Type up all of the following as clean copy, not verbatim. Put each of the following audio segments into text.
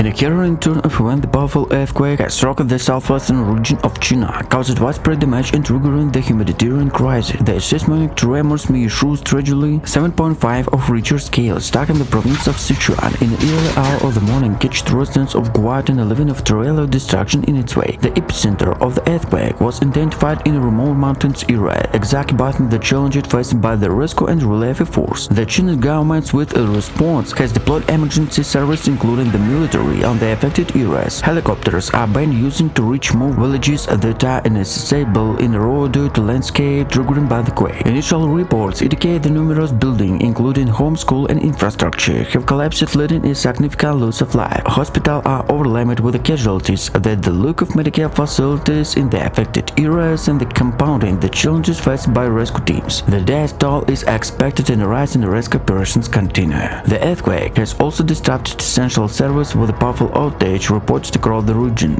In a current turn of events, the powerful earthquake has rocked the southwestern region of China, caused widespread damage and triggering the humanitarian crisis. The seismic tremors measured tragically 7.5 of Richter scale, struck in the province of Sichuan in the early hour of the morning, catched residents of Guat and 11 of terrible destruction in its way. The epicenter of the earthquake was identified in a remote mountains area, exacerbating the challenges faced by the rescue and relief force. The Chinese government, with a response, has deployed emergency service, including the military, on the affected areas. Helicopters are being used to reach more villages that are inaccessible in a row due to landscape triggered by the quake. Initial reports indicate the numerous buildings, including home, school, and infrastructure, have collapsed, leading a significant loss of life. Hospitals are overwhelmed with the casualties, that the lack of medical facilities in the affected areas and the compounding the challenges faced by rescue teams. The death toll is expected and a rise in the rescue operations continue. The earthquake has also disrupted essential service with a powerful outage reported across the region.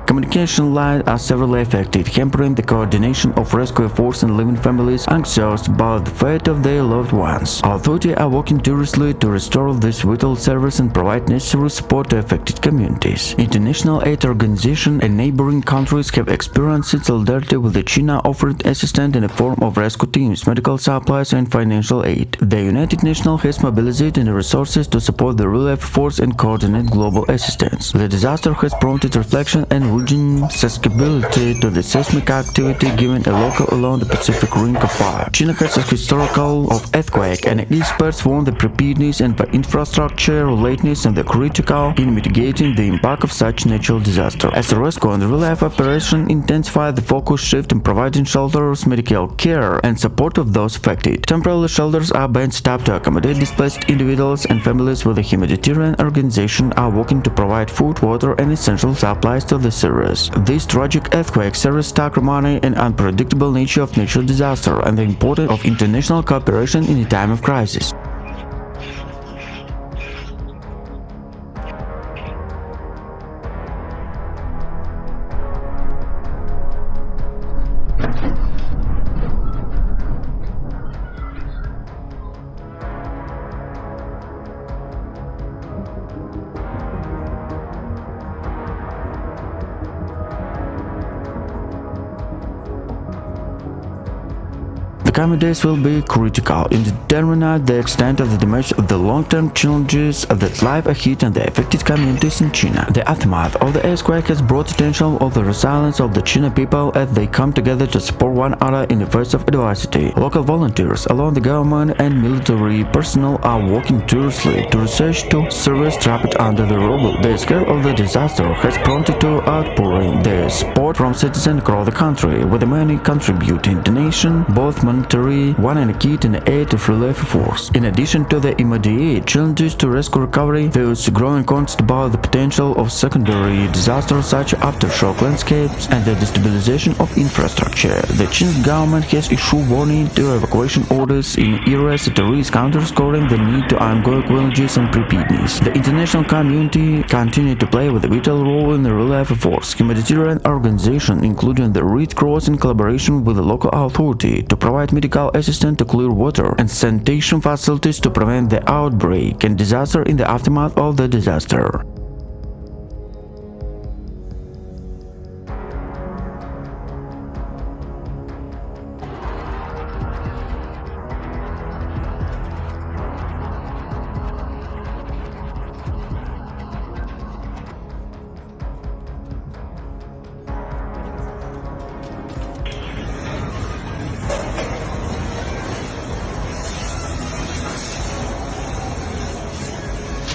Communication lines are severely affected, hampering the coordination of rescue efforts and leaving families anxious about the fate of their loved ones. Authorities are working tirelessly to restore this vital service and provide necessary support to affected communities. International aid organizations and neighboring countries have experienced solidarity with China, offering assistance in the form of rescue teams, medical supplies, and financial aid. The United Nations has mobilized resources to support the relief efforts and coordinate global assistance. The disaster has prompted reflection and region susceptibility to the seismic activity, given a local along the Pacific Ring of Fire. China has a historical of earthquake, and experts warn the preparedness and infrastructure relatedness and the critical in mitigating the impact of such natural disaster. As the rescue and relief operation intensify, the focus shift in providing shelters, medical care, and support of those affected. Temporary shelters are being set up to accommodate displaced individuals and families, with the humanitarian organization are working to provide food, water, and essential supplies to the service. This tragic earthquake serves stark reminder and unpredictable nature of natural disaster and the importance of international cooperation in a time of crisis. The coming days will be critical in determining the extent of the damage of the long-term challenges that lie ahead and the affected communities in China. The aftermath of the earthquake has brought attention of the resilience of the China people as they come together to support one another in the face of adversity. Local volunteers, along the government and military personnel, are working tirelessly to research to service trapped under the rubble. The scale of the disaster has prompted to outpouring the support from citizens across the country, with many contributing donation, both monetary, one and kit and aid of relief force. In addition to the immediate challenges to rescue recovery, there is growing concern about the potential of secondary disasters such as aftershock landscapes and the destabilization of infrastructure. The Chinese government has issued warning to evacuation orders in areas at risk, underscoring the need to ongoing vigilancy and preparedness. The international community continues to play with a vital role in the relief efforts. Humanitarian organizations, including the Red Cross, in collaboration with the local authority, to provide medical assistance to clear water and sanitation facilities to prevent the outbreak and disaster in the aftermath of the disaster.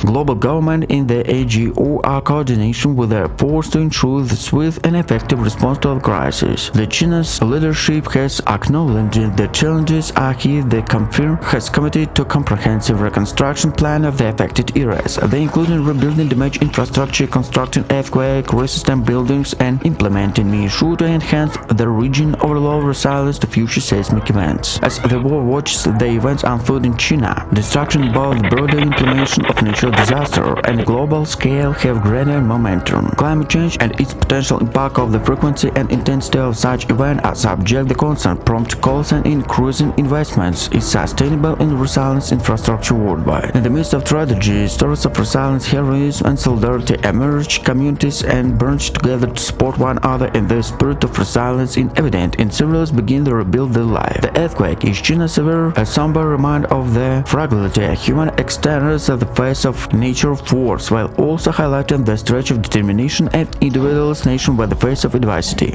Global government in the AGO are coordination with their efforts to ensure the swift and effective response to the crisis. The China's leadership has acknowledged the challenges ahead. The confirm has committed to a comprehensive reconstruction plan of the affected areas. They include rebuilding damaged infrastructure, constructing earthquake-resistant buildings, and implementing measures to enhance the region's overall resilience to future seismic events. As the world watches the events unfold in China, destruction about the broader implementation of natural natural disaster and a global scale have greater momentum. Climate change and its potential impact of the frequency and intensity of such events are subject to constant prompt calls and increasing investments in sustainable and resilience infrastructure worldwide. In the midst of tragedy, stories of resilience, heroism, and solidarity emerge. Communities and branch together to support one another, and the spirit of resilience is evident in civilians begin to rebuild their life. The earthquake is China severe, a somber reminder of the fragility human extends at the face of nature force, while also highlighting the stretch of determination and individuals nation by the face of adversity.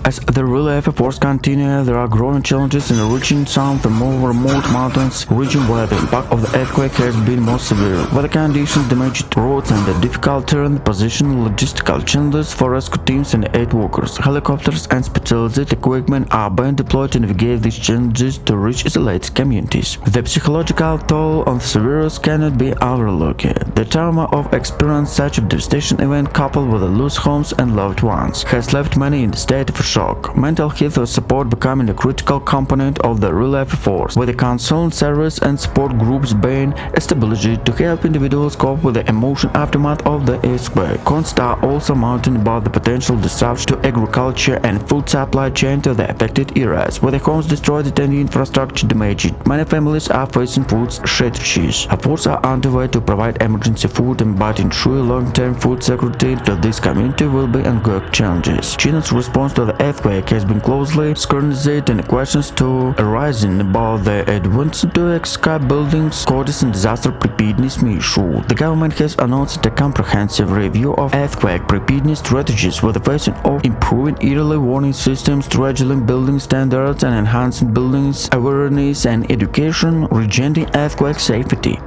As the relief efforts continue, there are growing challenges in reaching some of the more remote mountains region where the impact of the earthquake has been most severe. Weather conditions, damaged roads, and the difficult terrain position logistical challenges for rescue teams and aid workers. Helicopters and specialized equipment are being deployed to navigate these challenges to reach isolated communities. The psychological toll on the survivors cannot be overlooked. The trauma of experiencing such a devastating event, coupled with the lost homes and loved ones, has left many in a state of shock. Mental health support becoming a critical component of the relief force, with the counseling service and support groups being established to help individuals cope with the emotional aftermath of the earthquake. Concerns are also mounting about the potential disruption to agriculture and food supply chain to the affected areas, with the homes destroyed and infrastructure damaged. Many families are facing food shortages. Efforts are underway to provide emergency food, but ensure long-term food security to this community will be ongoing challenges. China's response to the earthquake has been closely scrutinized, and questions to arising about the advance to escape buildings, codes, and disaster preparedness issue. The government has announced a comprehensive review of earthquake preparedness strategies, with the focus of improving early warning systems, strengthening building standards, and enhancing buildings awareness and education regarding earthquake safety.